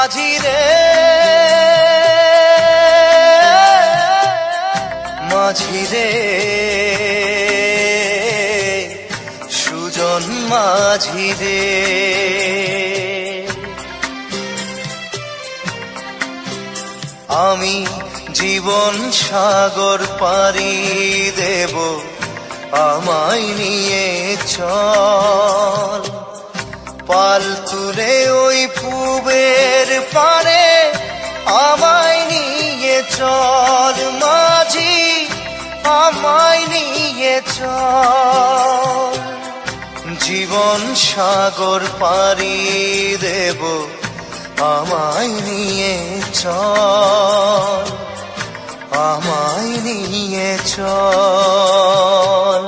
মাঝি রে মাঝি রে সুজন মাঝি রে আমি জীবন সাগর পাড়ি দেব আমায় নিয়ে চল পাল তুলে ওই পূবের পারে আমায় নিয়ে চল মাঝি আমায় নিয়ে চল জীবন সাগর পাড়ি দেব আমায় নিয়ে চল আমায় নিয়ে চল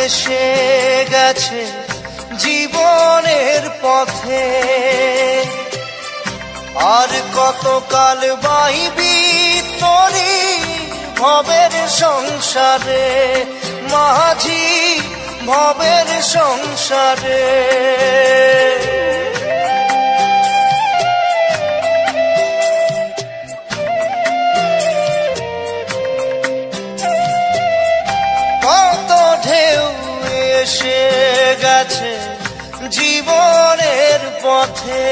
এসে গেছে জীবনের পথে আর কতকাল বাইবি তোরি ভবের সংসারে মাঝি ভবের সংসারে এসে গেছে জীবনের পথে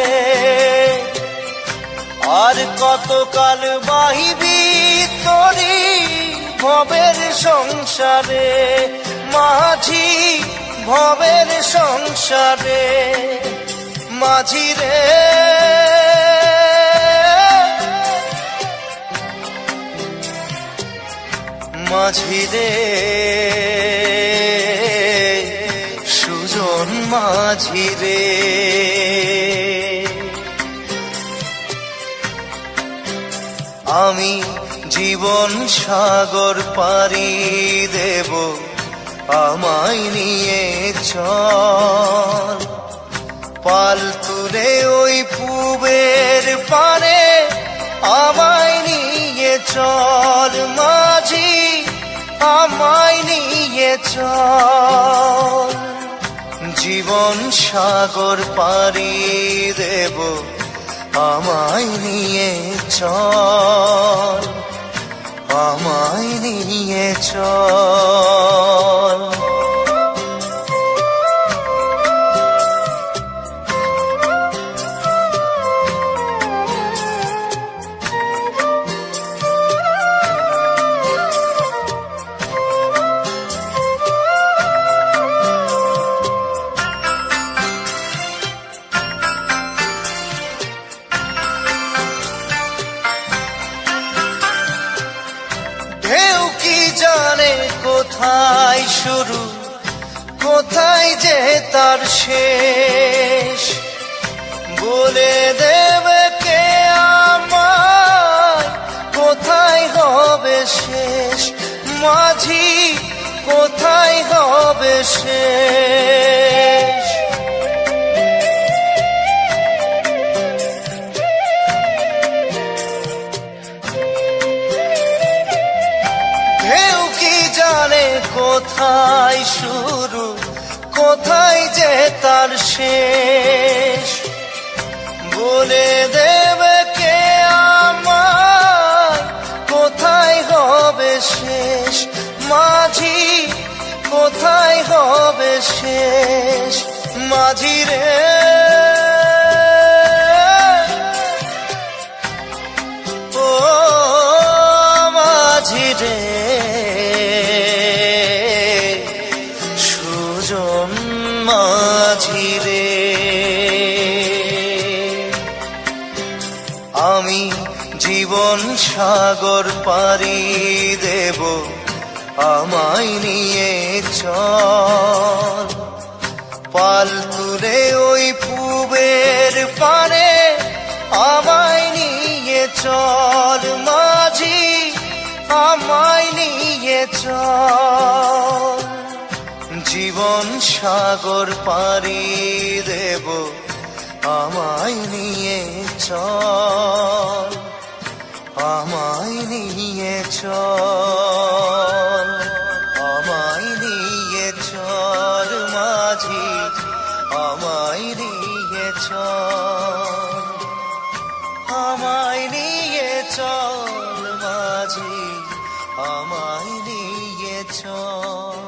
আর কতকাল বাহিবি তোরি ভবের সংসারে মাঝি ভবের সংসারে মাঝি রে মাঝি রে সুজন মাঝি রে আমি জীবন সাগর পাড়ি দেব আমায় নিয়ে চল পাল তুলে ওই পূবের পারে আমায় নিয়ে চল মাঝি আমায় নিয়ে চল জীবন সাগর পাড়ি দেব আমায় নিয়ে চল আমায় নিয়ে চল জানে কোথায় শুরু কোথায় যে তার শেষ বলে দেবে কে আমায় কোথায় হবে শেষ মাঝি কোথায় হবে শেষ কোথায় শুরু কোথায় যে তার শেষ বলে দেবে কে আমায় কোথায় হবে শেষ মাঝি কোথায় হবে শেষ মাঝি রে ও মাঝি রে মাঝি রে আমি জীবন সাগর পাড়ি দেব আমায় নিয়ে চল পাল তুলে ওই পূবের পারে আমায় নিয়ে চল আমায় নিয়ে চল, জীবন সাগর পাড়ি দেব, আমায় নিয়ে চল, আমায় নিয়ে চল, আমায় নিয়ে চল মাঝি, আমায় নিয়ে চল, আমায় নিয়ে চল মাঝি, আমায় নিয়ে চল।